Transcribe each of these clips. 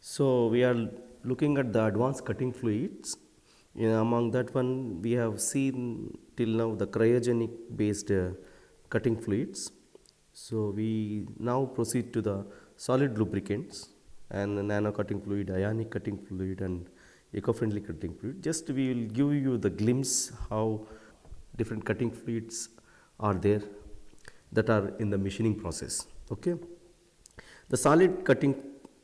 So we are looking at the advanced cutting fluids. Among that one, we have seen till now the cryogenic based cutting fluids. So we now proceed to the solid lubricants and the nano cutting fluid, ionic cutting fluid, and eco-friendly cutting fluid. Just we will give you the glimpse how different cutting fluids are there that are in the machining process. Okay. The solid cutting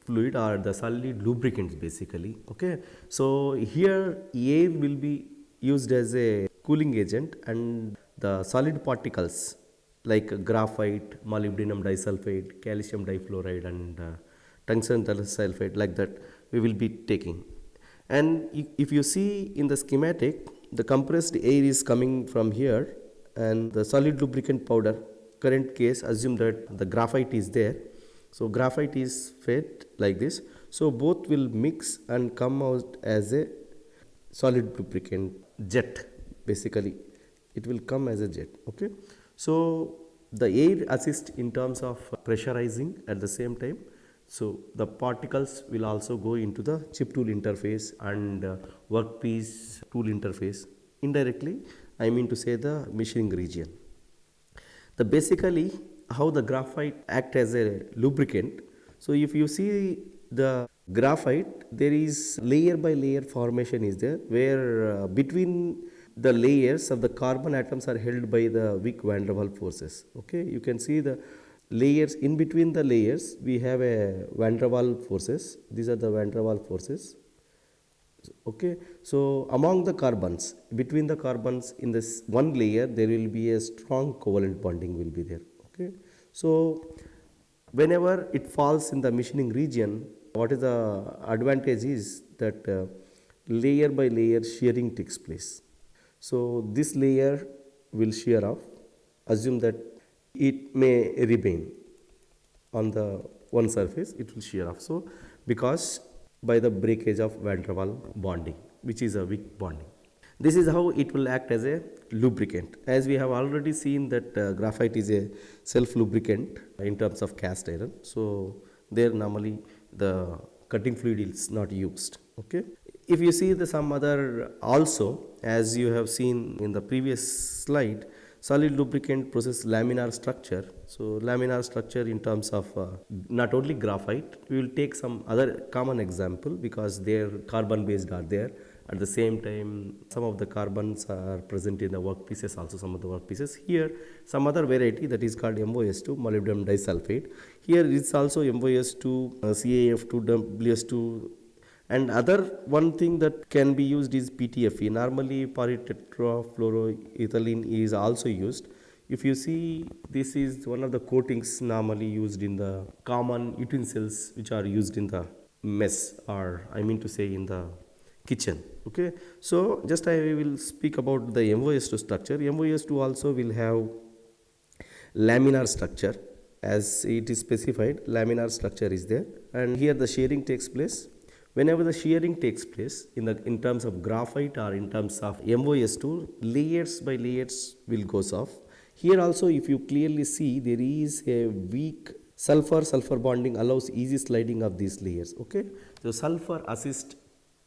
fluid are the solid lubricants basically. Okay. So here air will be used as a cooling agent, and the solid particles like graphite, molybdenum disulfide, calcium difluoride, and tungsten disulfide, like that we will be taking. And if you see in the schematic, the compressed air is coming from here, and the solid lubricant powder, current case, assume that the graphite is there. So graphite is fed like this. So both will mix and come out as a solid lubricant jet. Basically it will come as a jet. Okay. So the air assists in terms of pressurizing at the same time. So the particles will also go into the chip tool interface and workpiece tool interface. Indirectly, I mean to say the machining region. The basically how the graphite act as a lubricant. So if you see the graphite, there is layer by layer formation is there, where between the layers of the carbon atoms are held by the weak van der Waals forces. Okay, you can see the layers, in between the layers we have a van der Waals forces. These are the van der Waals forces. Okay, so among the carbons, between the carbons in this one layer, there will be a strong covalent bonding will be there. Okay, so whenever it falls in the machining region, what is the advantage is that layer by layer shearing takes place. So this layer will shear off. Assume that it may remain on the one surface, it will shear off. So because by the breakage of van der Waals bonding, which is a weak bonding. This is how it will act as a lubricant. As we have already seen that graphite is a self lubricant in terms of cast iron. So there normally the cutting fluid is not used. Okay. If you see the some other also, as you have seen in the previous slide, solid lubricant process laminar structure. So laminar structure in terms of not only graphite, we will take some other common example because their carbon based are there. At the same time, some of the carbons are present in the workpieces, also some of the workpieces. Here, some other variety that is called MOS2, molybdenum disulfide. Here it's also MOS2, CAF2, WS2. And other one thing that can be used is PTFE. Normally polytetrafluoroethylene is also used. If you see, this is one of the coatings normally used in the common utensils which are used in the mess, or I mean to say in the kitchen. Okay. So just I will speak about the MOS2 structure. MOS2 also will have laminar structure, as it is specified. Laminar structure is there, and here the shearing takes place. Whenever the shearing takes place in terms of graphite or in terms of MOS2, layers by layers will goes off. Here also, if you clearly see, there is a weak sulfur bonding allows easy sliding of these layers. Okay, so sulfur assists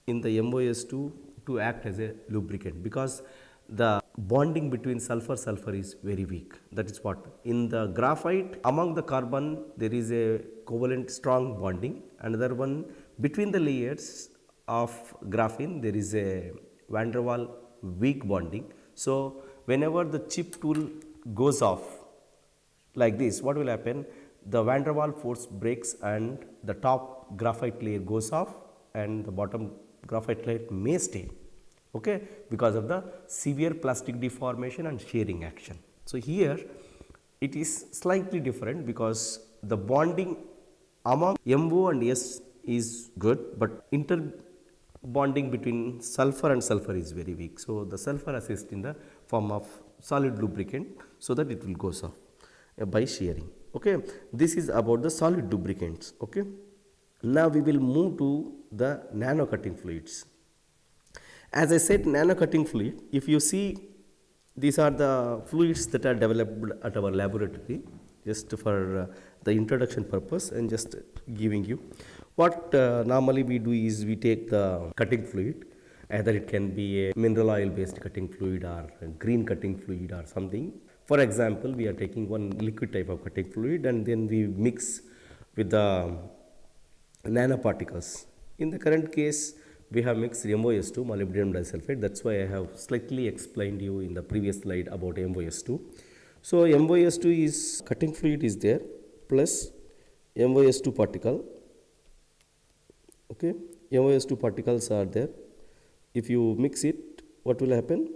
in the MOS2 to act as a lubricant because the bonding between sulfur is very weak. That is what in the graphite, among the carbon there is a covalent strong bonding. Another one, between the layers of graphene there is a van der Waals weak bonding. So whenever the chip tool goes off like this, what will happen? The van der Waals force breaks and the top graphite layer goes off and the bottom graphite layer may stay. Okay, because of the severe plastic deformation and shearing action. So here it is slightly different because the bonding among MO and S is good, but bonding between sulfur and sulfur is very weak. So the sulfur assists in the form of solid lubricant so that it will go off by shearing. Okay, this is about the solid lubricants. Okay, now we will move to the nano cutting fluids. As I said, nano cutting fluid, if you see, these are the fluids that are developed at our laboratory just for the introduction purpose and just giving you. What normally we do is we take the cutting fluid, either it can be a mineral oil based cutting fluid or a green cutting fluid or something. For example, we are taking one liquid type of cutting fluid and then we mix with the nanoparticles. In the current case, we have mixed MOS2, molybdenum disulfide. That's why I have slightly explained you in the previous slide about MOS2. So MOS2 is cutting fluid is there plus MOS2 particle. Okay, MOS2 particles are there. If you mix it, what will happen?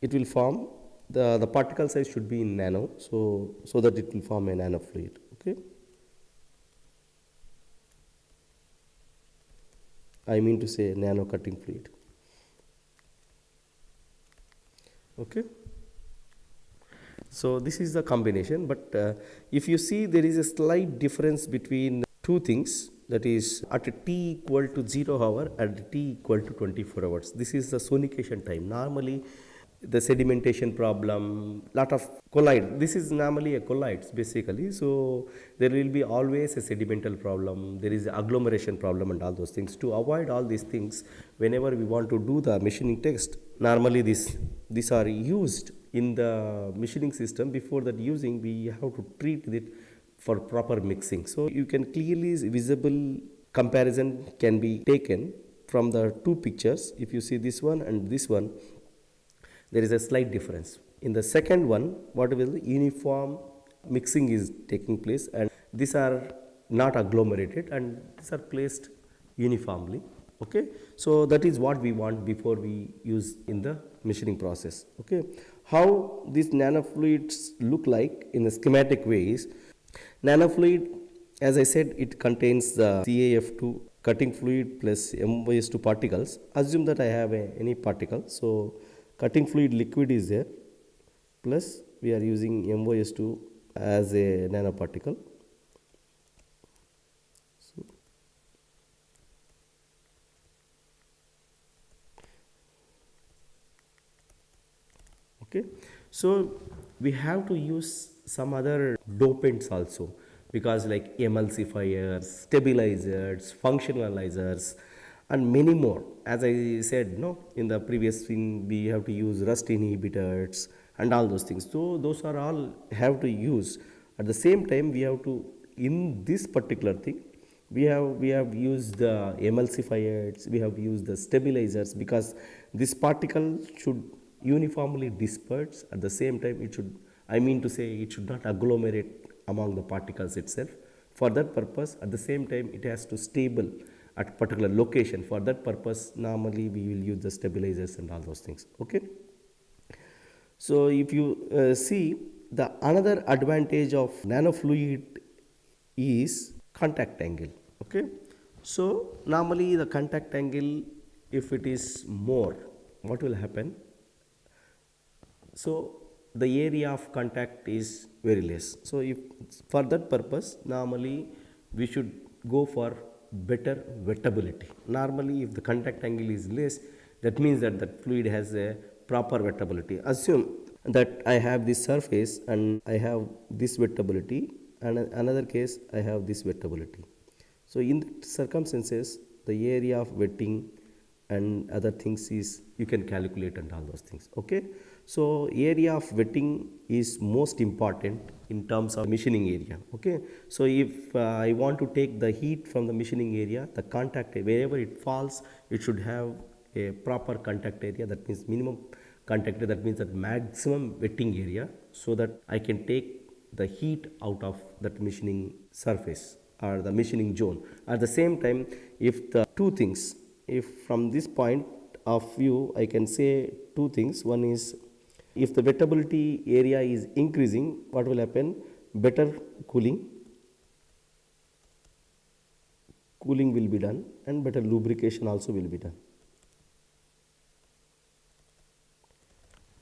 It will form the particle size should be in nano, so that it will form a nano fluid. Okay, I mean to say nano cutting fluid. Okay, so this is the combination, but if you see there is a slight difference between two things, that is at a t equal to 0 hour and t equal to 24 hours. This is the sonication time. Normally the sedimentation problem, lot of collide. This is normally a collides basically. So there will be always a sedimental problem. There is agglomeration problem and all those things. To avoid all these things, whenever we want to do the machining test, normally these are used in the machining system. Before that using, we have to treat it for proper mixing. So you can clearly visible comparison can be taken from the two pictures. If you see this one and this one, there is a slight difference. In the second one, what will uniform mixing is taking place, and these are not agglomerated and these are placed uniformly. Okay, so that is what we want before we use in the machining process. Okay, how these nanofluids look like in a schematic ways. Nanofluid, as I said, it contains the CaF2 cutting fluid plus MOS2 particles. Assume that I have any particle. So cutting fluid liquid is there, plus we are using MOS2 as a nanoparticle. So okay, so we have to use some other dopants also, because like emulsifiers, stabilizers, functionalizers and many more. As I said, no, in the previous thing we have to use rust inhibitors and all those things. So those are all have to use. At the same time, we have to, in this particular thing, we have used the emulsifiers, we have used the stabilizers, because this particle should uniformly disperse. At the same time, it should, I mean to say, it should not agglomerate among the particles itself. For that purpose, at the same time, it has to stable at a particular location. For that purpose, normally we will use the stabilizers and all those things. Okay, so if you see, the another advantage of nanofluid is contact angle. Okay, so normally the contact angle, if it is more, what will happen? So the area of contact is very less. So if for that purpose, normally we should go for better wettability. Normally if the contact angle is less, that means that the fluid has a proper wettability. Assume that I have this surface and I have this wettability, and another case I have this wettability. So in that circumstances, the area of wetting and other things is you can calculate and all those things. Okay, so area of wetting is most important in terms of machining area. Okay, so if I want to take the heat from the machining area, the contact wherever it falls, it should have a proper contact area. That means minimum contact area, that means that maximum wetting area, so that I can take the heat out of that machining surface or the machining zone. At the same time, if the two things, if from this point of view I can say two things. One is, if the wettability area is increasing, what will happen? Better cooling will be done, and better lubrication also will be done.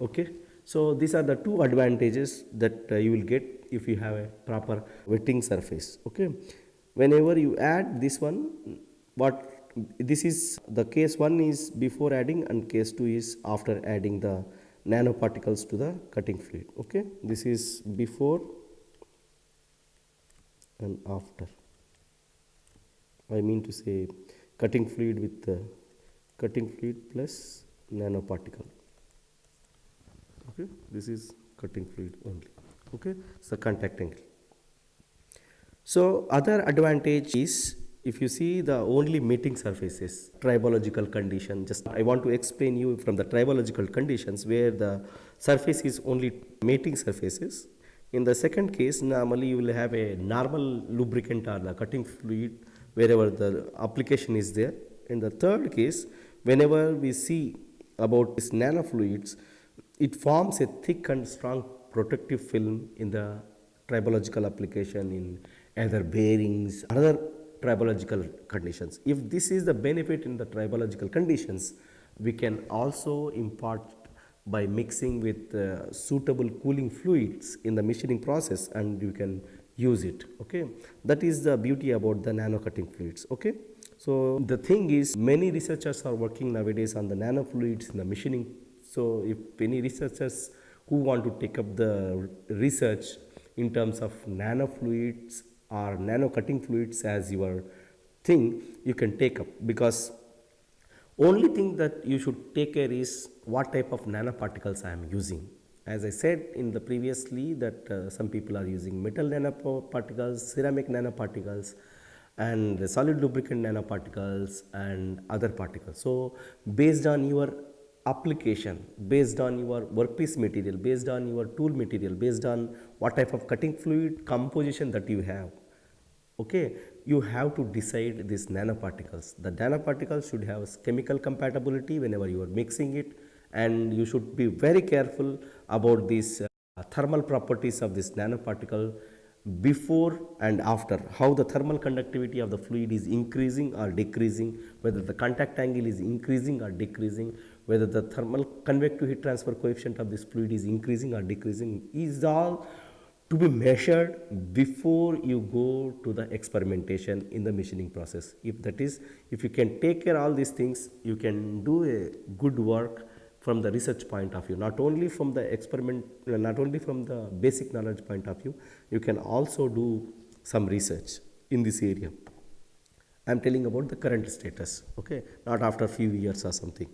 Okay, so these are the two advantages that you will get if you have a proper wetting surface. Okay, whenever you add this one, what this is the case 1 is before adding, and case 2 is after adding the nanoparticles to the cutting fluid. Okay, this is before and after. I mean to say cutting fluid with cutting fluid plus nanoparticle. Okay, this is cutting fluid only. Okay, it's the contact angle. So other advantage is, if you see the only meeting surfaces, tribological condition, just I want to explain you from the tribological conditions where the surface is only mating surfaces. In the second case, normally you will have a normal lubricant or the cutting fluid wherever the application is there. In the third case, whenever we see about these nanofluids, it forms a thick and strong protective film in the tribological application in either bearings, other tribological conditions. If this is the benefit in the tribological conditions, we can also impart by mixing with suitable cooling fluids in the machining process, and you can use it. Okay, that is the beauty about the nano cutting fluids. Okay, so the thing is, many researchers are working nowadays on the nanofluids in the machining. So if any researchers who want to take up the research in terms of nanofluids or nano cutting fluids as your thing, you can take up, because only thing that you should take care is what type of nanoparticles I am using. As I said in the previously that some people are using metal nanoparticles, ceramic nanoparticles, and solid lubricant nanoparticles and other particles. So based on your application, based on your workpiece material, based on your tool material, based on what type of cutting fluid composition that you have, okay, you have to decide these nanoparticles. The nanoparticles should have chemical compatibility whenever you are mixing it, and you should be very careful about these thermal properties of this nanoparticle before and after, how the thermal conductivity of the fluid is increasing or decreasing, whether the contact angle is increasing or decreasing, whether the thermal convective heat transfer coefficient of this fluid is increasing or decreasing, is all to be measured before you go to the experimentation in the machining process. If that is, if you can take care of all these things, you can do a good work from the research point of view, not only from the experiment, not only from the basic knowledge point of view, you can also do some research in this area. I am telling about the current status, okay, not after few years or something.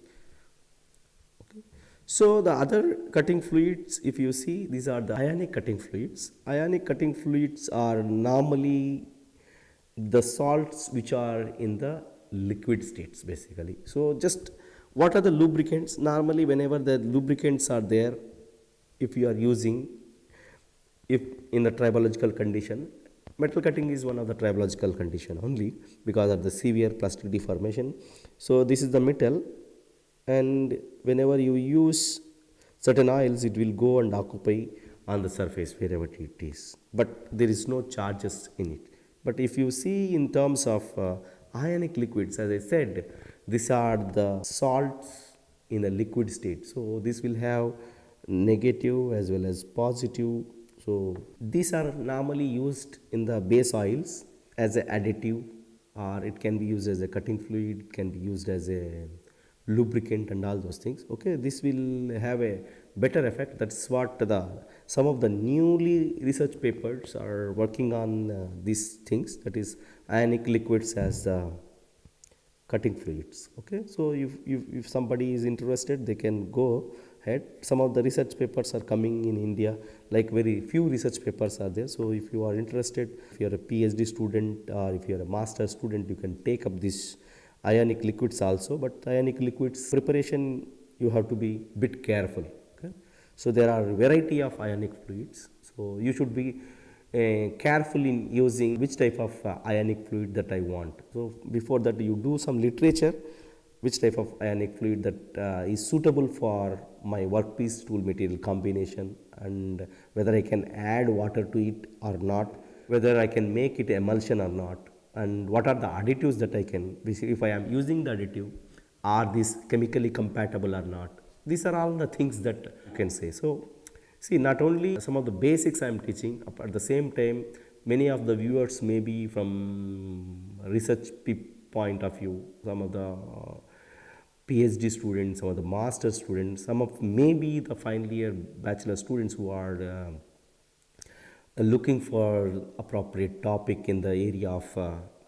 So the other cutting fluids, if you see, these are the ionic cutting fluids. Ionic cutting fluids are normally the salts which are in the liquid states basically. So just what are the lubricants? Normally whenever the lubricants are there, if you are using, if in the tribological condition, metal cutting is one of the tribological condition only because of the severe plastic deformation. So this is the metal, and whenever you use certain oils, it will go and occupy on the surface wherever it is, but there is no charges in it. But if you see in terms of ionic liquids, as I said, these are the salts in a liquid state, so this will have negative as well as positive. So these are normally used in the base oils as an additive, or it can be used as a cutting fluid, it can be used as a lubricant and all those things. Okay, this will have a better effect. That's what the some of the newly research papers are working on these things, that is ionic liquids as cutting fluids. Okay, so if somebody is interested, they can go ahead. Some of the research papers are coming in India, like very few research papers are there. So if you are interested, if you are a PhD student or if you are a master student, you can take up this ionic liquids also. But ionic liquids preparation, you have to be bit careful. Okay, so there are variety of ionic fluids, so you should be careful in using which type of ionic fluid that I want. So before that, you do some literature, which type of ionic fluid that is suitable for my workpiece tool material combination, and whether I can add water to it or not, whether I can make it emulsion or not, and what are the additives that I can, if I am using the additive, are these chemically compatible or not. These are all the things that you can say. So see, not only some of the basics I am teaching, at the same time many of the viewers may be from research point of view, some of the PhD students, some of the master students, some of maybe the final year bachelor students who are looking for appropriate topic in the area of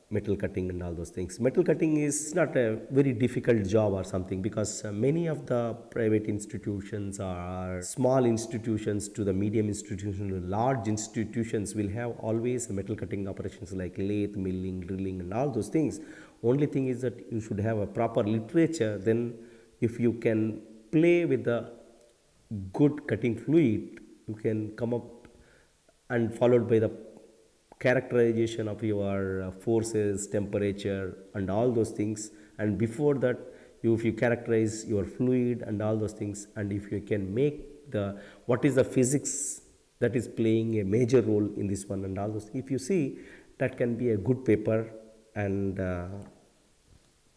metal cutting and all those things. Metal cutting is not a very difficult job or something, because many of the private institutions or small institutions to the medium institutions to large institutions will have always metal cutting operations like lathe, milling, drilling and all those things. Only thing is that you should have a proper literature. Then if you can play with the good cutting fluid, you can come up, and followed by the characterization of your forces, temperature and all those things. And before that, if you characterize your fluid and all those things, and if you can make the what is the physics that is playing a major role in this one and all those, if you see, that can be a good paper. And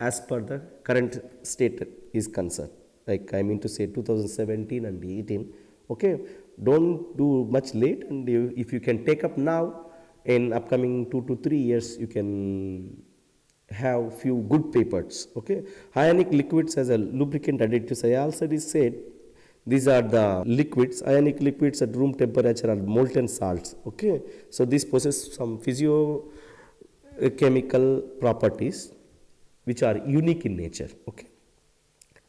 as per the current state is concerned, like I mean to say 2017 and 18, okay, don't do much late. And if you can take up now, in upcoming 2 to 3 years you can have few good papers. Okay, ionic liquids as a lubricant additives, I already said these are the liquids. Ionic liquids at room temperature are molten salts. Okay, so these possess some physiochemical properties which are unique in nature. Okay,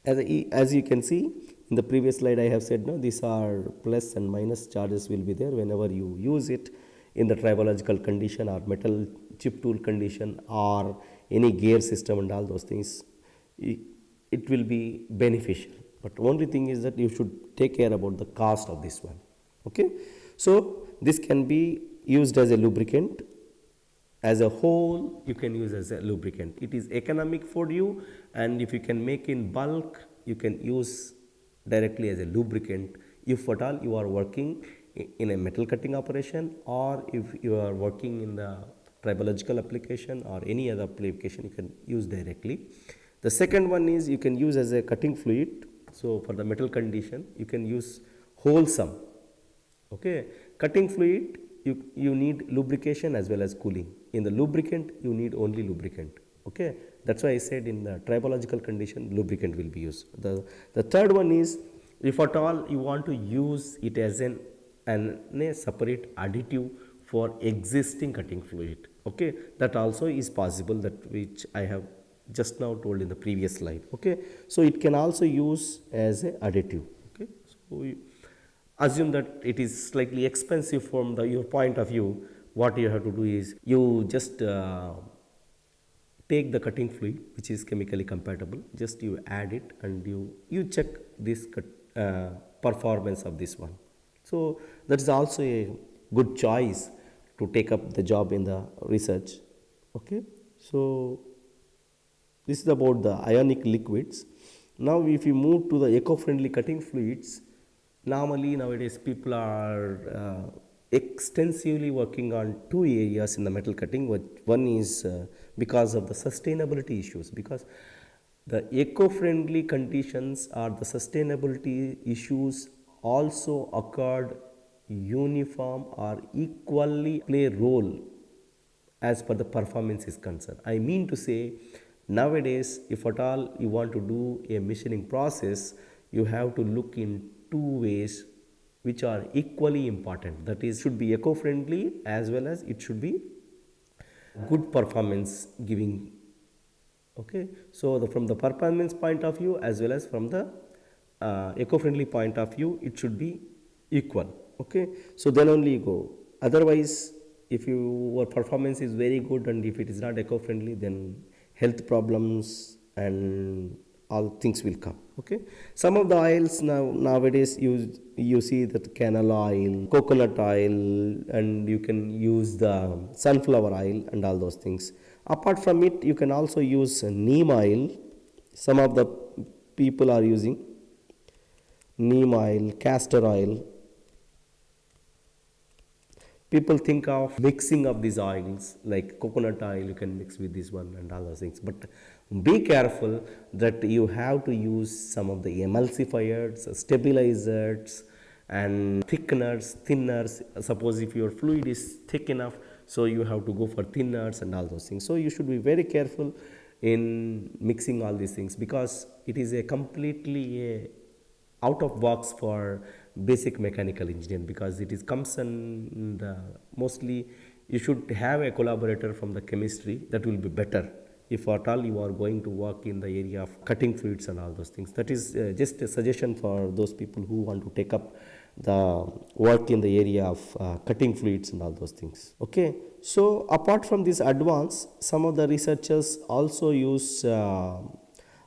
as you can see in the previous slide, I have said, no, these are plus and minus charges will be there whenever you use it in the tribological condition or metal chip tool condition or any gear system and all those things. It will be beneficial, but only thing is that you should take care about the cost of this one. Okay, so this can be used as a lubricant. As a whole, you can use as a lubricant. It is economic for you, and if you can make in bulk, you can use directly as a lubricant if at all you are working in a metal cutting operation, or if you are working in the tribological application or any other application, you can use directly. The second one is you can use as a cutting fluid. So for the metal condition, you can use wholesome. Okay, cutting fluid, you need lubrication as well as cooling. In the lubricant, you need only lubricant. Okay, that's why I said in the tribological condition, lubricant will be used. The third one is, if at all you want to use it as a separate additive for existing cutting fluid. Okay, that also is possible, that which I have just now told in the previous slide. Okay, so it can also use as a additive. Okay, so assume that it is slightly expensive from your point of view. What you have to do is you just take the cutting fluid which is chemically compatible, just you add it and you check this performance of this one. So that is also a good choice to take up the job in the research. Okay, so this is about the ionic liquids. Now if you move to the eco-friendly cutting fluids, normally nowadays people are extensively working on two areas in the metal cutting. One is because of the sustainability issues, because the eco-friendly conditions or the sustainability issues also occurred uniform or equally play role as per the performance is concerned. I mean to say, nowadays if at all you want to do a machining process, you have to look in two ways which are equally important. That is, should be eco-friendly as well as it should be good performance giving. Okay, so from the performance point of view as well as from the eco-friendly point of view, it should be equal. Okay, so then only you go. Otherwise, if your performance is very good and if it is not eco-friendly, then health problems and all things will come. Okay, some of the oils nowadays you see that canola oil, coconut oil, and you can use the sunflower oil and all those things. Apart from it, you can also use neem oil. Some of the people are using neem oil, castor oil. People think of mixing of these oils, like coconut oil you can mix with this one and all those things, but be careful that you have to use some of the emulsifiers, stabilizers and thickeners, thinners. Suppose if your fluid is thick enough, so you have to go for thinners and all those things. So you should be very careful in mixing all these things, because it is a completely out of box for basic mechanical engineering, because it is comes and mostly you should have a collaborator from the chemistry. That will be better if at all you are going to work in the area of cutting fluids and all those things. That is just a suggestion for those people who want to take up the work in the area of cutting fluids and all those things. Okay, so apart from this advance, some of the researchers also use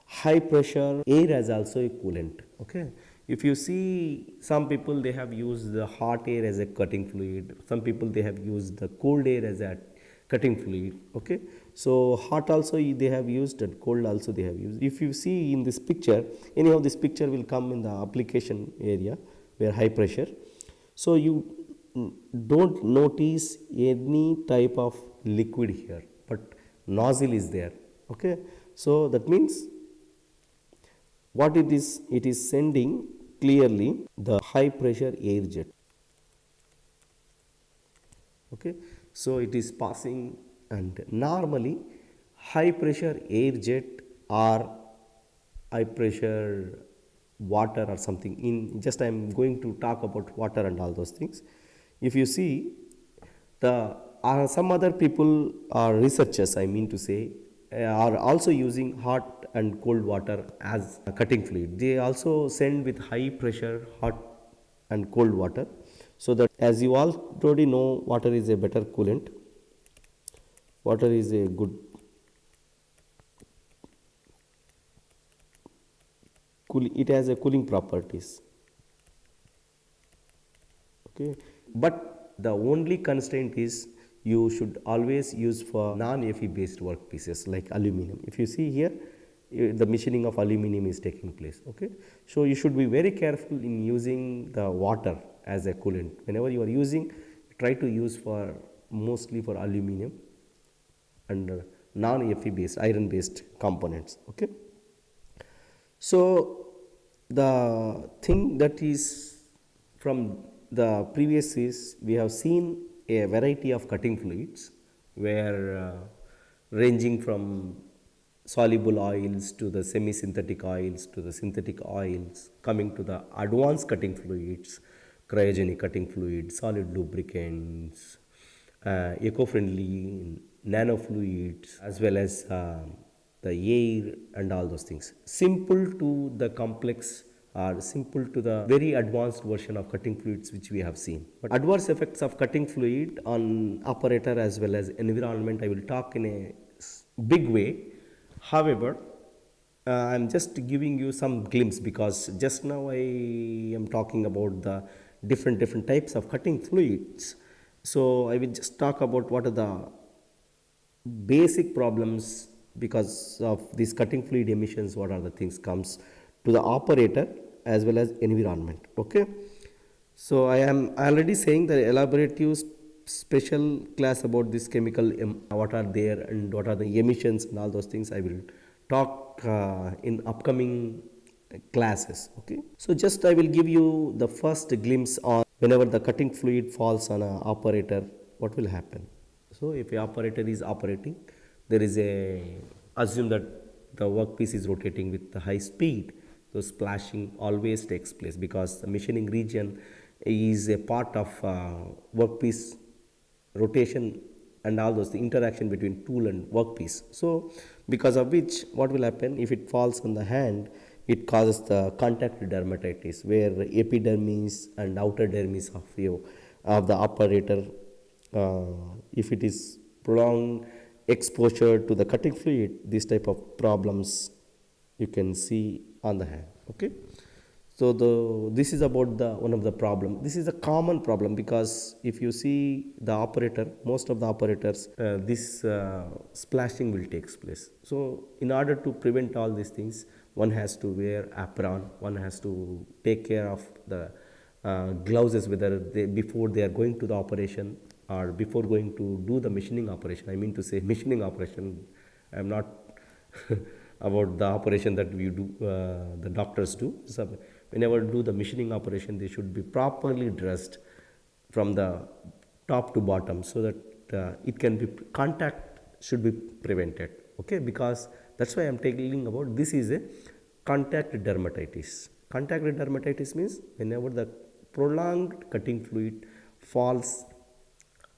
high pressure air as also a coolant. Okay, if you see, some people they have used the hot air as a cutting fluid, some people they have used the cold air as a cutting fluid. Okay, so hot also they have used and cold also they have used. If you see in this picture, anyhow this picture will come in the application area where high pressure. So you don't notice any type of liquid here, but nozzle is there. Okay, so that means what it is sending clearly the high pressure air jet. Okay, so it is passing, and normally high pressure air jet or high pressure water or something, in just I am going to talk about water and all those things. If you see the some other people or researchers, I mean to say, are also using hot and cold water as a cutting fluid. They also send with high pressure hot and cold water, so that, as you already know, water is a better coolant. Water is a good cooling, it has a cooling properties. Okay, but the only constraint is you should always use for non-Fe based workpieces like aluminum. If you see here, the machining of aluminum is taking place. Okay, so you should be very careful in using the water as a coolant. Whenever you are using, try to use for mostly for aluminum and non-Fe based, iron based components. Okay, so the thing that is from the previous is, we have seen a variety of cutting fluids where ranging from soluble oils to the semi-synthetic oils to the synthetic oils, coming to the advanced cutting fluids, cryogenic cutting fluids, solid lubricants, eco-friendly nano fluids, as well as the air and all those things. Simple to the complex, or simple to the very advanced version of cutting fluids which we have seen. But adverse effects of cutting fluid on operator as well as environment, I will talk in a big way. However, I am just giving you some glimpse, because just now I am talking about the different types of cutting fluids. So I will just talk about what are the basic problems because of these cutting fluid emissions. What are the things comes to the operator as well as environment. Okay, so I am already saying the elaborative special class about this chemical, what are there and what are the emissions and all those things I will talk in upcoming classes. Okay, so just I will give you the first glimpse on whenever the cutting fluid falls on a operator, what will happen. So if a operator is operating, there is a, assume that the workpiece is rotating with the high speed, so splashing always takes place, because the machining region is a part of workpiece rotation and all those, the interaction between tool and workpiece. So because of which, what will happen, if it falls on the hand, it causes the contact dermatitis, where epidermis and outer dermis of the operator, if it is prolonged exposure to the cutting fluid, this type of problems you can see on the hand. Okay, so this is about the one of the problem. This is a common problem, because if you see the operator, most of the operators, this splashing will take place. So in order to prevent all these things, one has to wear apron, one has to take care of the gloves, whether before they are going to the operation or before going to do the machining operation. I mean to say machining operation, I am not about the operation that we do, the doctors do. So whenever do the machining operation, they should be properly dressed from the top to bottom, so that it can be, contact should be prevented. Okay, because that's why I am telling about this is a contact dermatitis. Contact dermatitis means whenever the prolonged cutting fluid falls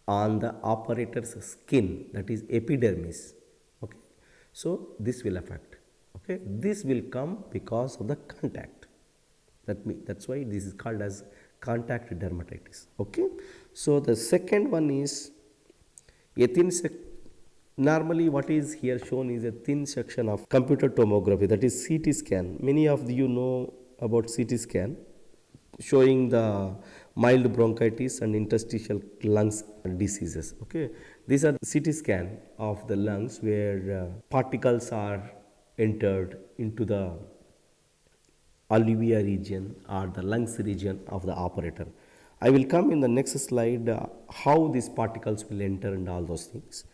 on the operator's skin, that is epidermis. Okay, so this will affect. Okay, this will come because of the contact. That's why this is called as contact dermatitis. Okay, so the second one is a thin normally what is here shown is a thin section of computer tomography, that is CT scan. Many of you know about CT scan, showing the mild bronchitis and interstitial lungs diseases. Okay, these are the CT scan of the lungs where particles are entered into the alveolar region or the lungs region of the operator. I will come in the next slide how these particles will enter and all those things.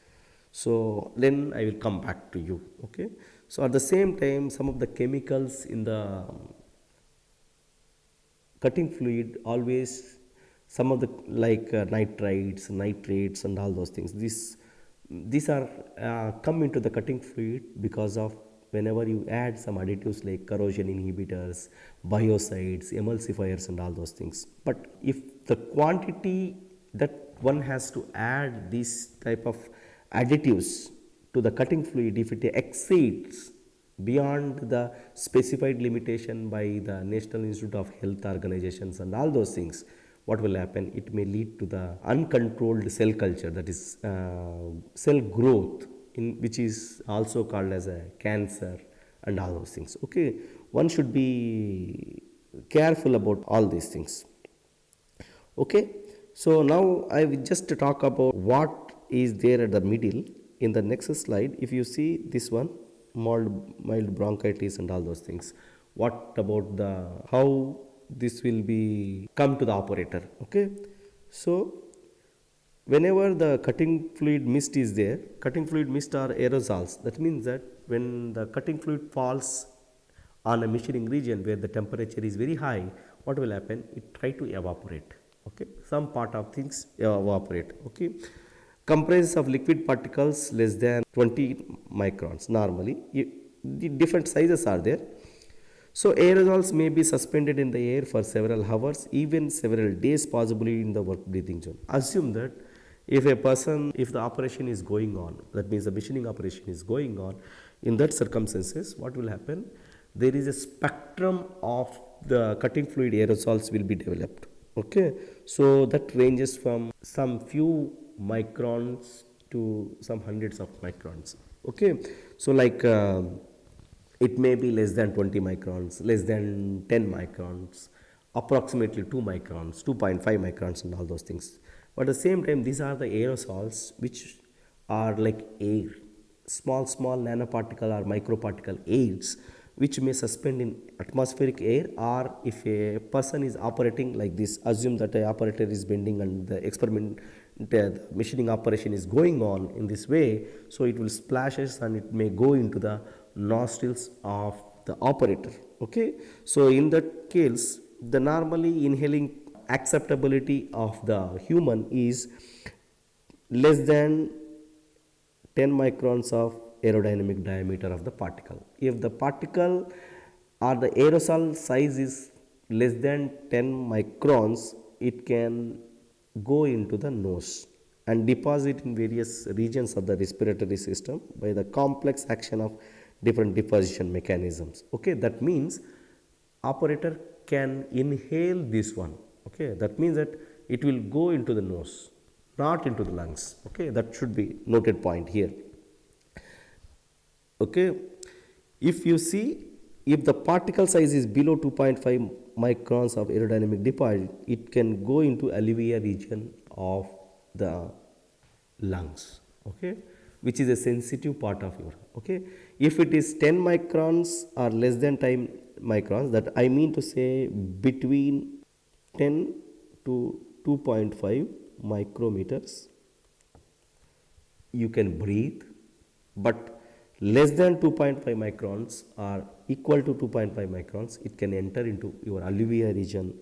So then I will come back to you. Okay, so at the same time, some of the chemicals in the cutting fluid always, some of the like nitrates and all those things, these are come into the cutting fluid because of whenever you add some additives like corrosion inhibitors, biocides, emulsifiers and all those things. But if the quantity that one has to add these type of additives to the cutting fluid, if it exceeds beyond the specified limitation by the National Institute of Health organizations and all those things, what will happen? It may lead to the uncontrolled cell culture, that is cell growth, which is also called as a cancer and all those things. Okay, one should be careful about all these things. Okay, so now I will just talk about what is there at the middle. In the next slide, if you see this one, mild bronchitis and all those things, what about the how this will be come to the operator? Okay, so whenever the cutting fluid mist is there, cutting fluid mist are aerosols. That means that when the cutting fluid falls on a machining region where the temperature is very high, what will happen? It try to evaporate. Okay, some part of things evaporate. Okay, comprises of liquid particles less than 20 microns. Normally, the different sizes are there. So aerosols may be suspended in the air for several hours, even several days, possibly in the work breathing zone. Assume that if the operation is going on, that means the machining operation is going on, in that circumstances, what will happen? There is a spectrum of the cutting fluid aerosols will be developed. Okay, so that ranges from some few microns to some hundreds of microns. Okay, so like it may be less than 20 microns, less than 10 microns, approximately 2 microns, 2.5 microns and all those things. But at the same time, these are the aerosols which are like air, small nanoparticle or microparticle airs which may suspend in atmospheric air, or if a person is operating like this, assume that the operator is bending and the machining operation is going on in this way, so it will splashes and it may go into the nostrils of the operator. Okay, so in that case, the normally inhaling acceptability of the human is less than 10 microns of aerodynamic diameter of the particle. If the particle or the aerosol size is less than 10 microns, it can go into the nose and deposit in various regions of the respiratory system by the complex action of different deposition mechanisms. Okay, that means operator can inhale this one. Okay, that means that it will go into the nose, not into the lungs. Okay, that should be noted point here. Okay, if you see, if the particle size is below 2.5 microns of aerodynamic deposit, it can go into alveolar region of the lungs. Okay, which is a sensitive part of your. Okay, if it is 10 microns or less than 10 microns, that I mean to say between 10 to 2.5 micrometers, you can breathe, but less than 2.5 microns or equal to 2.5 microns, it can enter into your alveolar region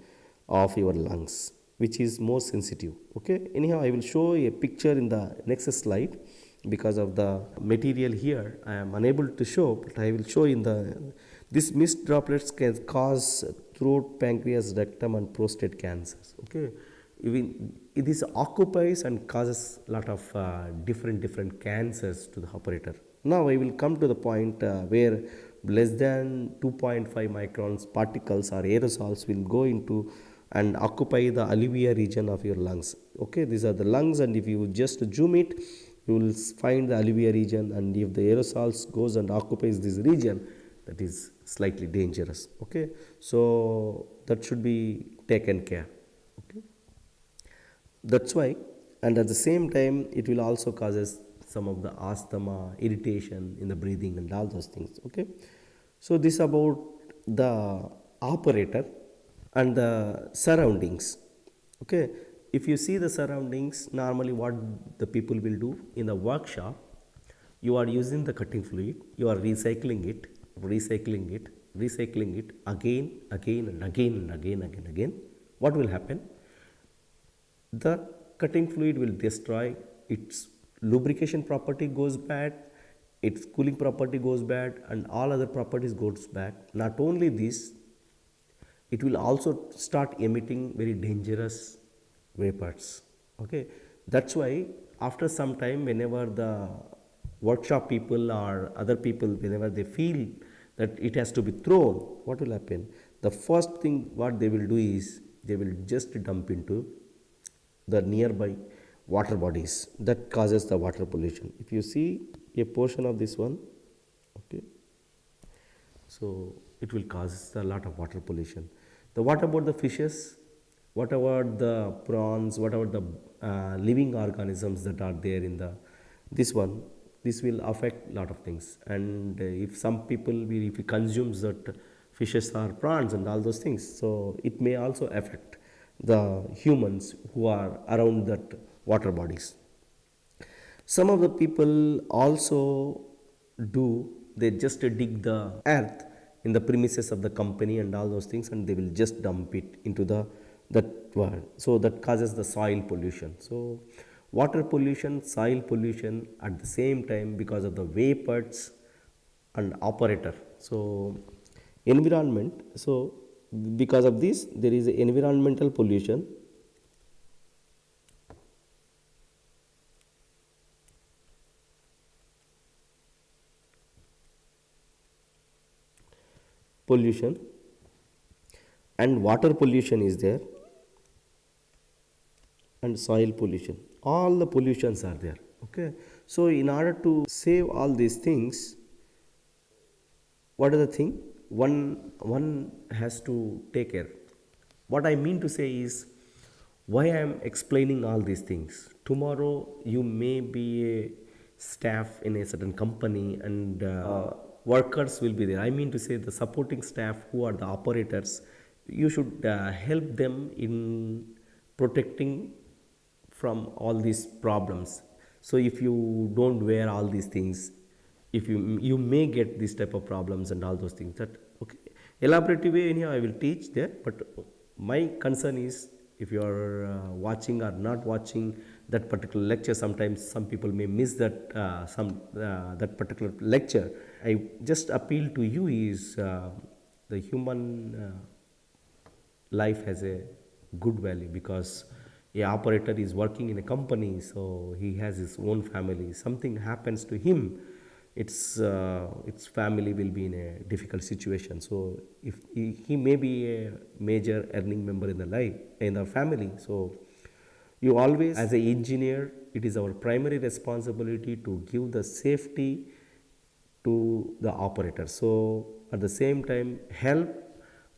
of your lungs, which is more sensitive. Okay, anyhow, I will show a picture in the next slide. Because of the material here, I am unable to show, but I will show in the, this mist droplets can cause throat, pancreas, rectum and prostate cancers. Okay, even this occupies and causes a lot of different cancers to the operator. Now I will come to the point where less than 2.5 microns particles or aerosols will go into and occupy the alveolar region of your lungs. Okay, these are the lungs, and if you just zoom it, you will find the alveolar region, and if the aerosols goes and occupies this region, that is slightly dangerous. Okay, so that should be taken care. Okay, that's why, and at the same time it will also causes some of the asthma, irritation in the breathing and all those things. Okay, so this about the operator and the surroundings. Okay, if you see the surroundings, normally what the people will do in the workshop, you are using the cutting fluid, you are recycling it, recycling it again and again. What will happen? The cutting fluid will destroy, its lubrication property goes bad, its cooling property goes bad, and all other properties goes bad. Not only this, it will also start emitting very dangerous vapors. Okay, that's why after some time, whenever the workshop people or other people, whenever they feel that it has to be thrown, what will happen? The first thing what they will do is they will just dump into the nearby water bodies. That causes the water pollution. If you see a portion of this one, okay, so it will cause a lot of water pollution. What about the fishes? What about the prawns? What about the living organisms that are there in the this one? This will affect a lot of things. And if some people will, if he consumes that fishes or prawns and all those things, so it may also affect the humans who are around that water bodies. Some of the people also do, they just dig the earth in the premises of the company and all those things, and they will just dump it into the that one. So that causes the soil pollution. So water pollution, soil pollution at the same time because of the vapors and operator. So environment, so because of this there is environmental pollution. Pollution and water pollution is there, and soil pollution, all the pollutions are there. Okay, so in order to save all these things, what is the thing, one has to take care. What I mean to say is, why I am explaining all these things. Tomorrow you may be a staff in a certain company, and workers will be there. I mean to say the supporting staff who are the operators, you should help them in protecting from all these problems. So if you don't wear all these things, if you may get this type of problems and all those things. That okay, elaborative way anyhow I will teach there, but my concern is, if you are watching or not watching that particular lecture, sometimes some people may miss that that particular lecture. I just appeal to you is the human life has a good value, because a operator is working in a company, so he has his own family. Something happens to him, its family will be in a difficult situation. So if he may be a major earning member in the life, in the family, so you always, as an engineer, it is our primary responsibility to give the safety to the operator. So at the same time help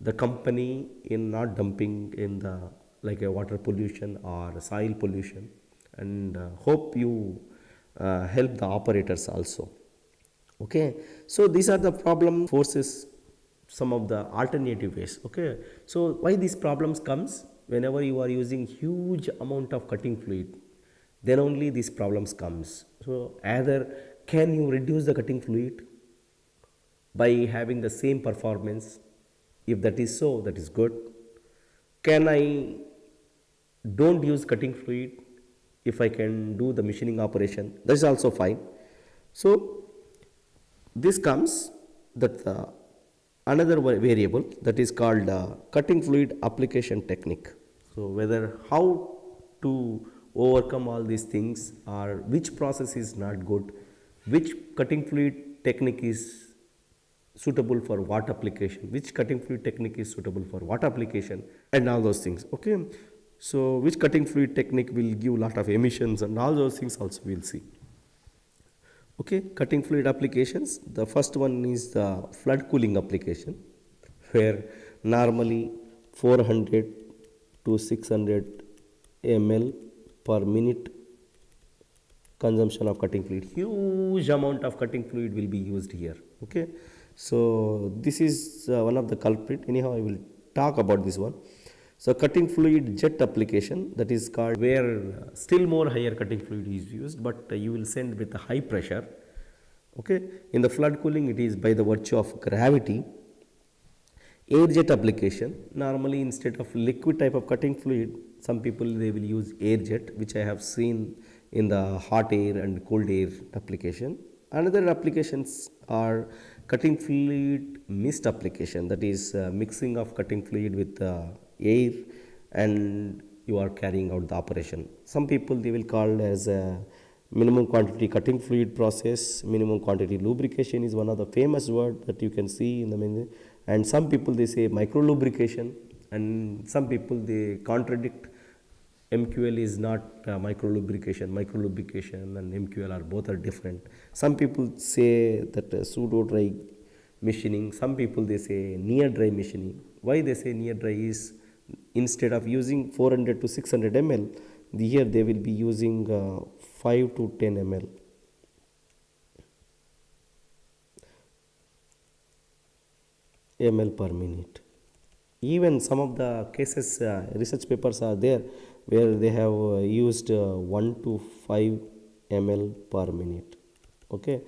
the company in not dumping in the like a water pollution or soil pollution, and hope you help the operators also. Okay, so these are the problem forces, some of the alternative ways. Okay, so why these problems comes? Whenever you are using huge amount of cutting fluid, then only these problems comes. So either can you reduce the cutting fluid by having the same performance? If that is so, that is good. Can I don't use cutting fluid if I can do the machining operation? That is also fine. So this comes that another variable that is called cutting fluid application technique. So whether how to overcome all these things, or which process is not good, which cutting fluid technique is suitable for what application, which cutting fluid technique is suitable for what application, and all those things. Okay, so which cutting fluid technique will give lot of emissions, and all those things also we'll see. Okay, cutting fluid applications. The first one is the flood cooling application, where normally 400 to 600 ml per minute consumption of cutting fluid. Huge amount of cutting fluid will be used here. Okay, so this is one of the culprit. Anyhow, I will talk about this one. So cutting fluid jet application, that is called, where still more higher cutting fluid is used, but you will send with a high pressure. Okay, in the flood cooling, it is by the virtue of gravity. Air jet application, normally instead of liquid type of cutting fluid, some people they will use air jet, which I have seen in the hot air and cold air application. Another applications are cutting fluid mist application, that is mixing of cutting fluid with air, and you are carrying out the operation. Some people they will call as a minimum quantity cutting fluid process. Minimum quantity lubrication is one of the famous word that you can see in the menu. And some people they say micro lubrication, and some people they contradict. MQL is not micro lubrication. Micro lubrication and MQL are both are different. Some people say that pseudo dry machining. Some people they say near dry machining. Why they say near dry is, instead of using 400 to 600 ml, here they will be using 5 to 10 ml. ml per minute. Even some of the cases, research papers are there where they have used 1 to 5 ml per minute. Okay,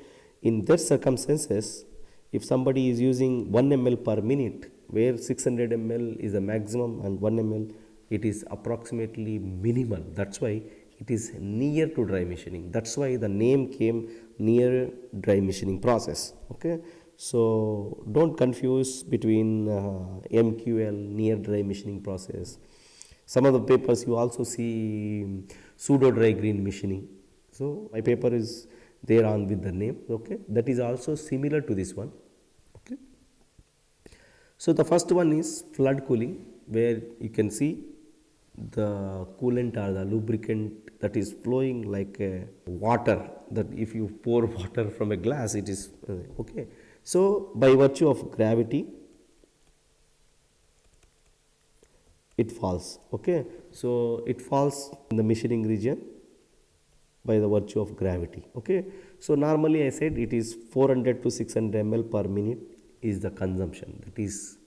in that circumstances, if somebody is using 1 ml per minute, where 600 ml is the maximum and 1 ml it is approximately minimal, that's why it is near to dry machining. That's why the name came near dry machining process. Okay, so don't confuse between MQL, near dry machining process. Some of the papers you also see pseudo dry green machining. So my paper is there on with the name. Okay, that is also similar to this one. Okay, so the first one is flood cooling, where you can see the coolant or the lubricant that is flowing like water, that if you pour water from a glass, it is okay. So by virtue of gravity it falls. Okay, so it falls in the machining region by the virtue of gravity. Okay, so normally I said it is 400 to 600 ml per minute is the consumption, that is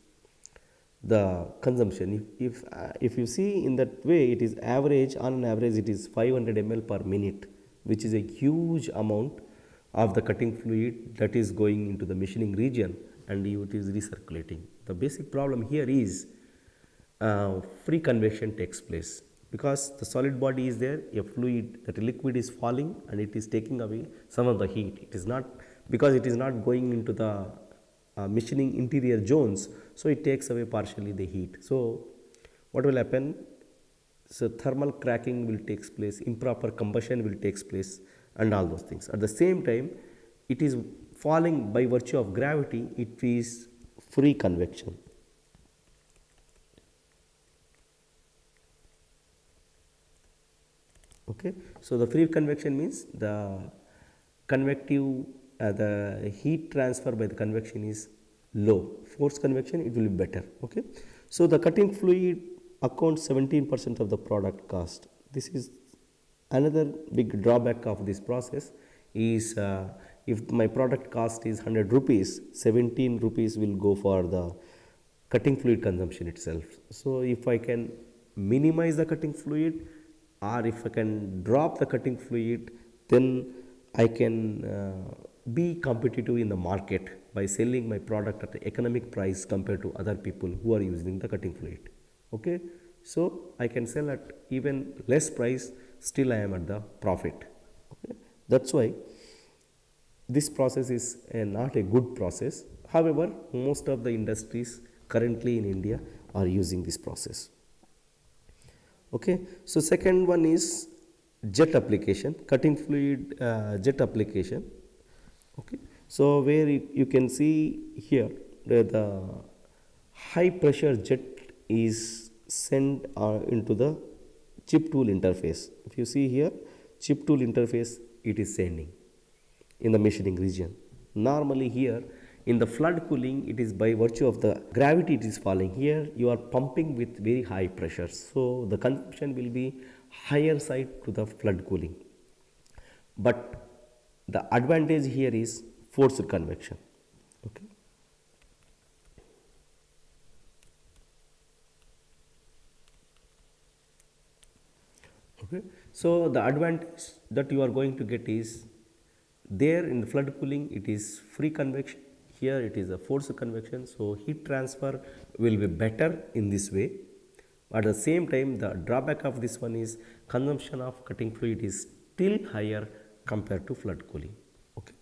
the consumption. If you see in that way, it is average, on an average it is 500 ml per minute, which is a huge amount of the cutting fluid that is going into the machining region, and it is recirculating. The basic problem here is free convection takes place, because the solid body is there, a fluid, that liquid is falling and it is taking away some of the heat. It is not, because it is not going into the machining interior zones, so it takes away partially the heat. So what will happen? So thermal cracking will take place, improper combustion will take place, and all those things. At the same time, it is falling by virtue of gravity, it is free convection. Okay, so the free convection means the convective, the heat transfer by the convection is low. Forced convection, it will be better. Okay, so the cutting fluid accounts 17% of the product cost. This is another big drawback of this process is if my product cost is 100 rupees, 17 rupees will go for the cutting fluid consumption itself. So if I can minimize the cutting fluid, or if I can drop the cutting fluid, then I can be competitive in the market by selling my product at an economic price compared to other people who are using the cutting fluid. Okay, so I can sell at even less price, still I am at the profit. Okay, that's why this process is not a good process. However, most of the industries currently in India are using this process. Okay, so second one is jet application, cutting fluid jet application. Okay, so where you can see here where the high pressure jet is sent into the chip tool interface. If you see here, chip tool interface, it is sending in the machining region. Normally here in the flood cooling, it is by virtue of the gravity it is falling. Here you are pumping with very high pressures, so the consumption will be higher side to the flood cooling. But the advantage here is forced convection. Okay. Okay. So the advantage that you are going to get is there in the flood cooling it is free convection. Here it is a forced convection. So heat transfer will be better in this way. At the same time, the drawback of this one is consumption of cutting fluid is still higher compared to flood cooling. Okay.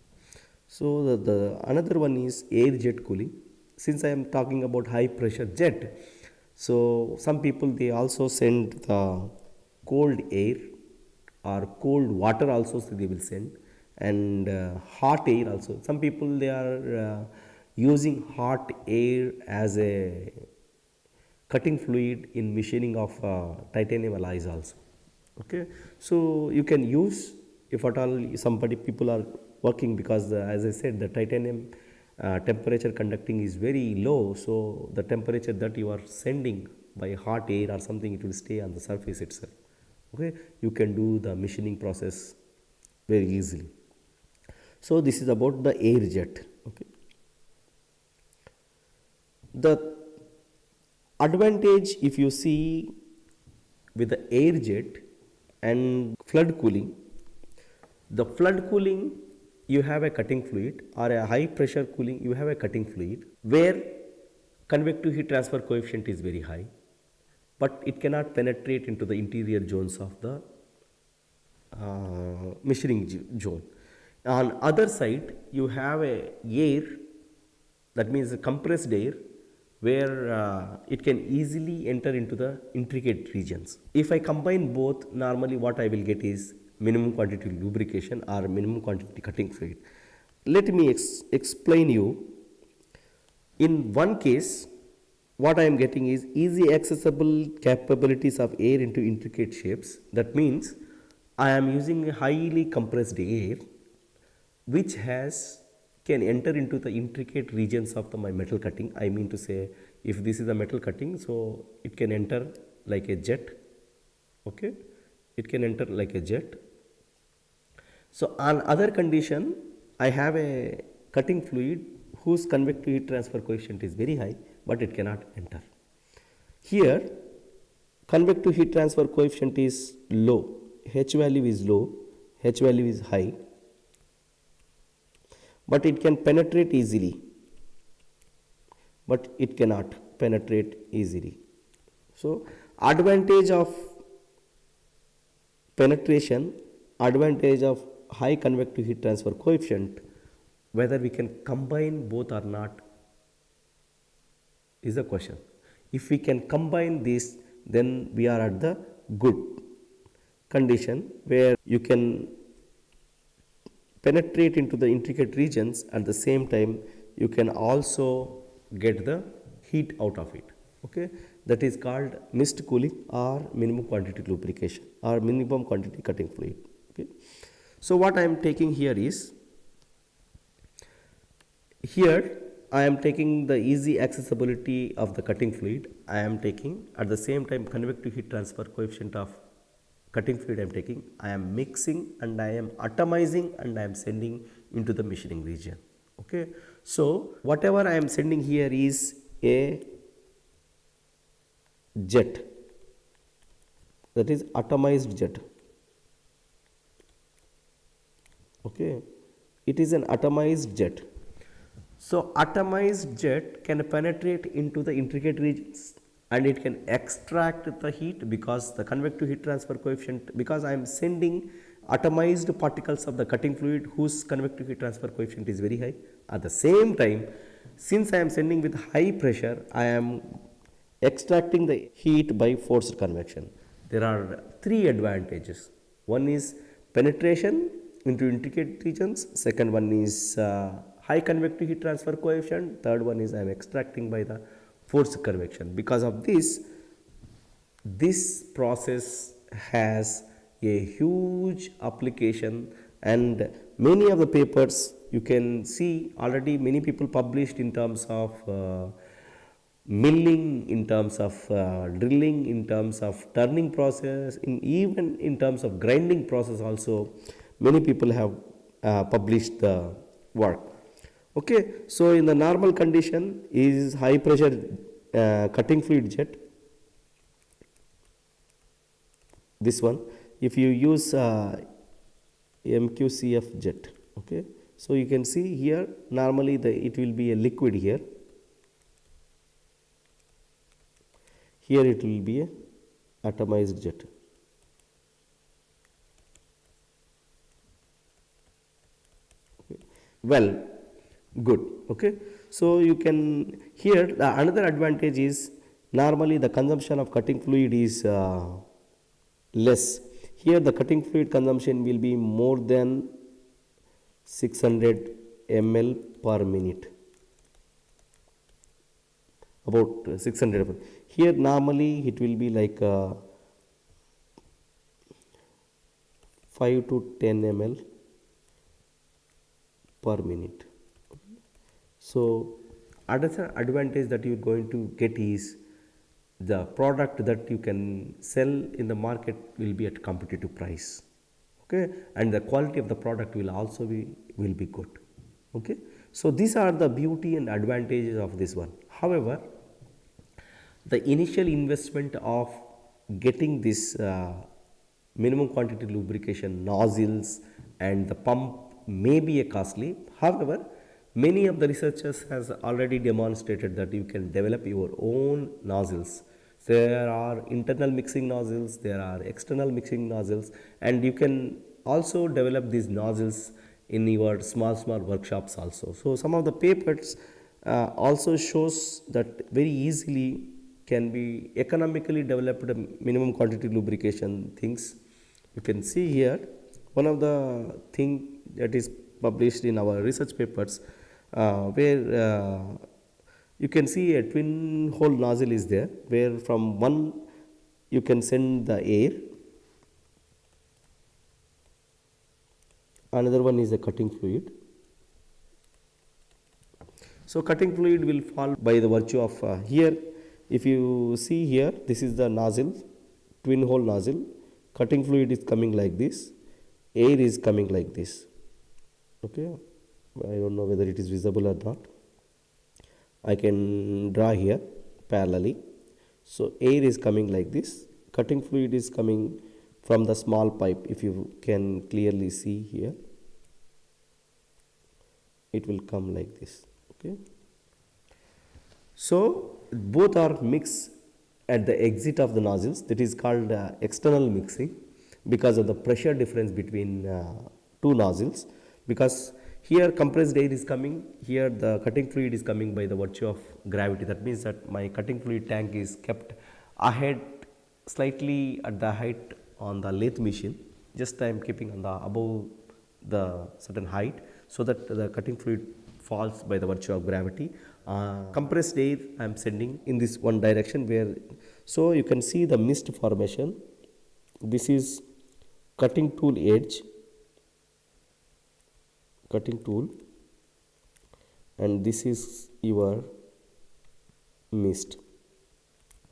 So the another one is air jet cooling. Since I am talking about high pressure jet, so some people they also send the cold air or cold water also, so they will send, and hot air also. Some people they are using hot air as a cutting fluid in machining of titanium alloys also. Okay, so you can use if at all somebody people are working, because as I said, the titanium temperature conducting is very low, so the temperature that you are sending by hot air or something, it will stay on the surface itself. Okay, you can do the machining process very easily. So this is about the air jet. Okay, the advantage if you see with the air jet and flood cooling, the flood cooling you have a cutting fluid, or a high pressure cooling you have a cutting fluid where convective heat transfer coefficient is very high, but it cannot penetrate into the interior zones of the machining zone. On other side you have a air, that means a compressed air, where it can easily enter into the intricate regions. If I combine both, normally what I will get is minimum quantity lubrication or minimum quantity cutting fluid. Let me explain you. In one case, what I am getting is easy accessible capabilities of air into intricate shapes. That means I am using a highly compressed air which can enter into the intricate regions of my metal cutting. I mean to say, if this is a metal cutting, so it can enter like a jet. Okay, it can enter like a jet. So on other condition, I have a cutting fluid whose convective heat transfer coefficient is very high, but it cannot enter. Here convective heat transfer coefficient is low, H value is low, H value is high, but it can penetrate easily, but it cannot penetrate easily. So advantage of penetration, advantage of high convective heat transfer coefficient, whether we can combine both or not is the question. If we can combine this, then we are at the good condition where you can penetrate into the intricate regions. At the same time, you can also get the heat out of it. Okay, that is called mist cooling or minimum quantity lubrication or minimum quantity cutting fluid. Okay, so what I am taking here is, here I am taking the easy accessibility of the cutting fluid. I am taking at the same time convective heat transfer coefficient of cutting fluid I am taking, I am mixing and I am atomizing and I am sending into the machining region. Okay, so whatever I am sending here is a jet, that is atomized jet. Okay, it is an atomized jet. So atomized jet can penetrate into the intricate regions and it can extract the heat, because the convective heat transfer coefficient, because I am sending atomized particles of the cutting fluid whose convective heat transfer coefficient is very high. At the same time, since I am sending with high pressure, I am extracting the heat by forced convection. there are three advantages. One is penetration into intricate regions. Second one is high convective heat transfer coefficient. Third one is I am extracting by the forced convection. Because of this process has a huge application, and many of the papers you can see already many people published in terms of milling, in terms of drilling, in terms of turning process, even in terms of grinding process also many people have published the work. Okay, so in the normal condition is high pressure cutting fluid jet, this one. If you use MQCF jet, okay, so you can see here normally it will be a liquid here. Here it will be a atomized jet. Okay. Well, good. Okay, so you can here another advantage is normally the consumption of cutting fluid is less. Here the cutting fluid consumption will be more than 600 ml per minute, about 600 ml. Here normally it will be like 5 to 10 ml per minute. So another advantage that you are going to get is the product that you can sell in the market will be at competitive price, okay, and the quality of the product will also be good. Okay, so these are the beauty and advantages of this one. However, the initial investment of getting this minimum quantity lubrication nozzles and the pump may be a costly. However, many of the researchers has already demonstrated that you can develop your own nozzles. There are internal mixing nozzles, there are external mixing nozzles, and you can also develop these nozzles in your small workshops also. So some of the papers also shows that very easily can be economically developed minimum quantity lubrication things. You can see here one of the thing that is published in our research papers where you can see a twin hole nozzle is there, where from one you can send the air, another one is the cutting fluid. So cutting fluid will fall by the virtue of here. If you see here, this is the nozzle, twin hole nozzle. Cutting fluid is coming like this, air is coming like this. Okay, I don't know whether it is visible or not. I can draw here parallelly. So air is coming like this, cutting fluid is coming from the small pipe. If you can clearly see here, it will come like this. Okay, so both are mixed at the exit of the nozzles. That is called external mixing because of the pressure difference between two nozzles. Because here compressed air is coming, here the cutting fluid is coming by the virtue of gravity. That means that my cutting fluid tank is kept ahead slightly at the height on the lathe machine. Just I am keeping on the above the certain height so that the cutting fluid falls by the virtue of gravity. Compressed air I am sending in this one direction where, so you can see the mist formation. This is cutting tool edge, cutting tool, and this is your mist.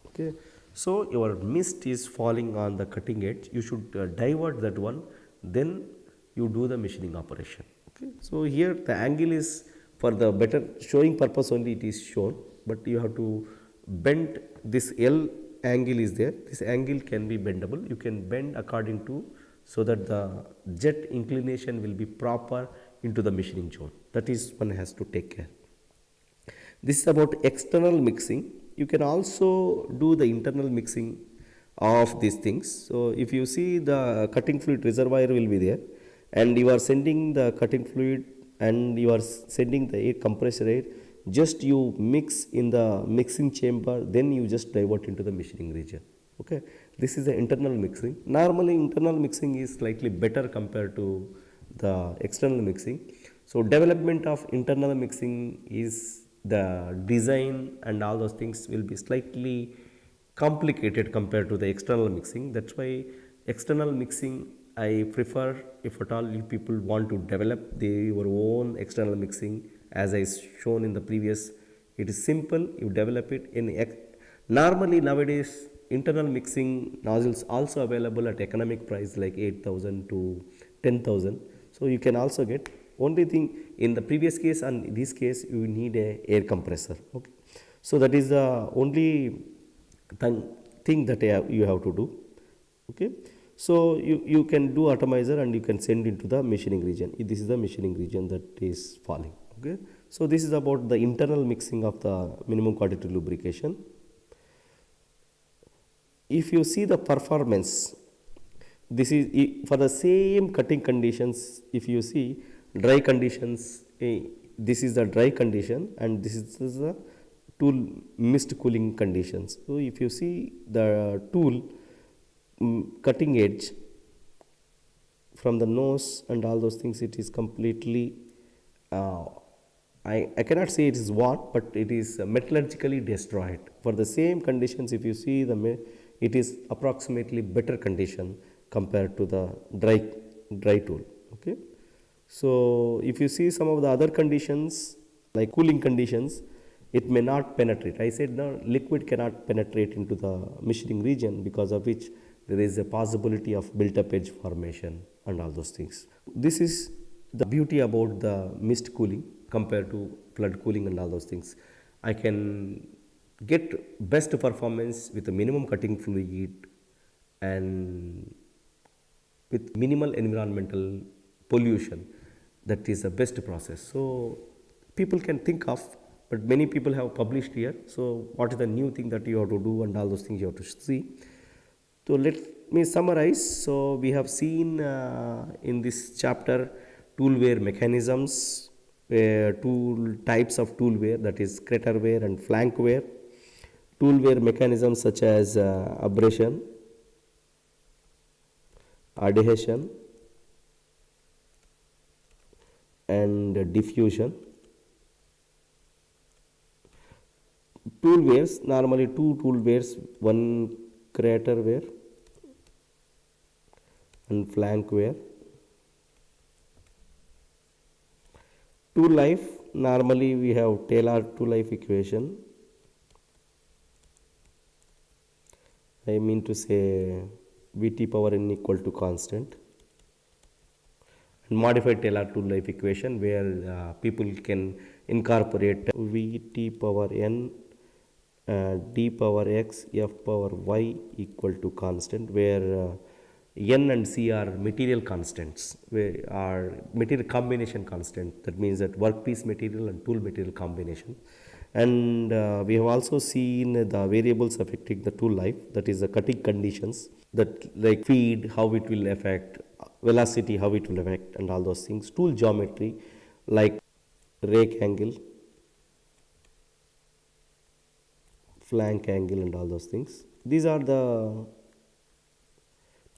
Okay, so your mist is falling on the cutting edge. You should divert that one, then you do the machining operation. Okay, so here the angle is for the better showing purpose only it is shown, but you have to bend this L angle is there. This angle can be bendable. You can bend according to, so that the jet inclination will be proper into the machining zone. That is one has to take care. This is about external mixing. You can also do the internal mixing of these things. So if you see the cutting fluid reservoir will be there, and you are sending the cutting fluid and you are sending the air, compressor air, just you mix in the mixing chamber, then you just divert into the machining region. Okay, this is the internal mixing. Normally internal mixing is slightly better compared to the external mixing. So development of internal mixing is the design and all those things will be slightly complicated compared to the external mixing. That's why external mixing I prefer. If at all you people want to develop your own external mixing, as I shown in the previous, it is simple. You develop it in normally nowadays internal mixing nozzles also available at economic price like 8,000 to 10,000. So you can also get. Only thing in the previous case and this case you need a air compressor. Okay, so that is the only thing that you have to do. Okay, so you can do atomizer and you can send into the machining region. This is the machining region that is falling. Okay, so this is about the internal mixing of the minimum quantity lubrication. If you see the performance, this is for the same cutting conditions. If you see dry conditions, this is the dry condition and this is the tool mist cooling conditions. So if you see the tool cutting edge from the nose and all those things, it is completely I cannot say it is what, but it is metallurgically destroyed. For the same conditions, if you see it is approximately better condition compared to the dry tool. Okay, so if you see some of the other conditions like cooling conditions, it may not penetrate. I said no, liquid cannot penetrate into the machining region, because of which there is a possibility of built-up edge formation and all those things. This is the beauty about the mist cooling compared to flood cooling and all those things. I can get best performance with a minimum cutting fluid and with minimal environmental pollution. That is the best process. So people can think of, but many people have published here. So what is the new thing that you have to do and all those things you have to see. So let me summarize. So we have seen in this chapter tool wear mechanisms, tool types of tool wear, that is crater wear and flank wear. Tool wear mechanisms such as abrasion, adhesion and diffusion. Tool wears, normally two tool wears, one crater wear and flank wear. Tool life, normally we have Taylor tool life equation. I mean to say Vt power n equal to constant, and modified Taylor tool life equation where people can incorporate Vt power n d power x f power y equal to constant, where n and c are material constants, where are material combination constant. That means that workpiece material and tool material combination. And we have also seen the variables affecting the tool life, that is the cutting conditions, that like feed, how it will affect, velocity, how it will affect and all those things. Tool geometry like rake angle, flank angle and all those things. These are the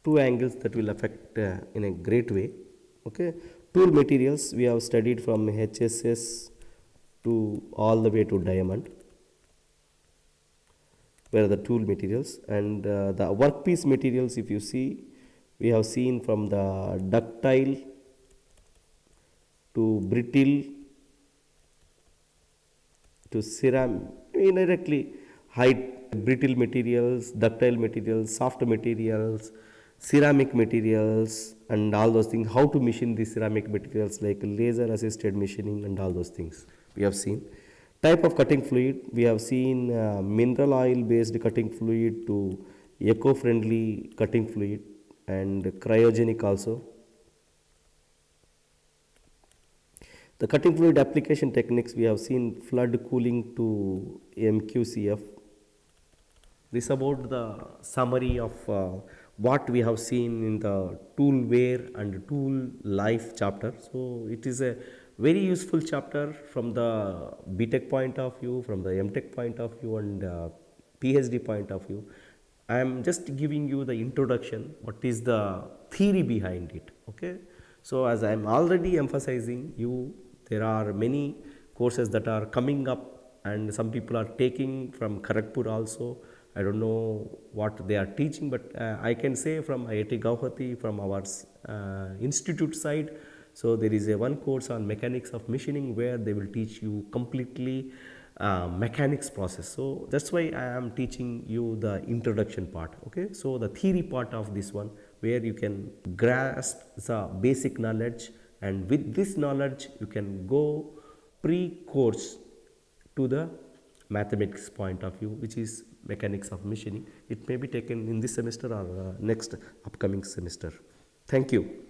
two angles that will affect in a great way. Okay, tool materials we have studied from HSS to all the way to diamond, where the tool materials, and the workpiece materials, if you see, we have seen from the ductile to brittle to ceramic, indirectly height, brittle materials, ductile materials, soft materials, ceramic materials and all those things, how to machine these ceramic materials like laser assisted machining and all those things we have seen. Type of cutting fluid, we have seen mineral oil based cutting fluid to eco-friendly cutting fluid and cryogenic also. The cutting fluid application techniques, we have seen flood cooling to MQCF. This about the summary of what we have seen in the tool wear and tool life chapter. So it is a very useful chapter from the BTech point of view, from the MTech point of view and PhD point of view. I am just giving you the introduction, what is the theory behind it. Okay, so as I am already emphasizing you, there are many courses that are coming up, and some people are taking from Kharagpur also. I don't know what they are teaching, but I can say from IIT Guwahati, from our institute side. So there is a one course on mechanics of machining where they will teach you completely mechanics process. So that's why I am teaching you the introduction part. Okay, so the theory part of this one, where you can grasp the basic knowledge, and with this knowledge you can go pre-course to the mathematics point of view, which is mechanics of machining. It may be taken in this semester or next upcoming semester. Thank you.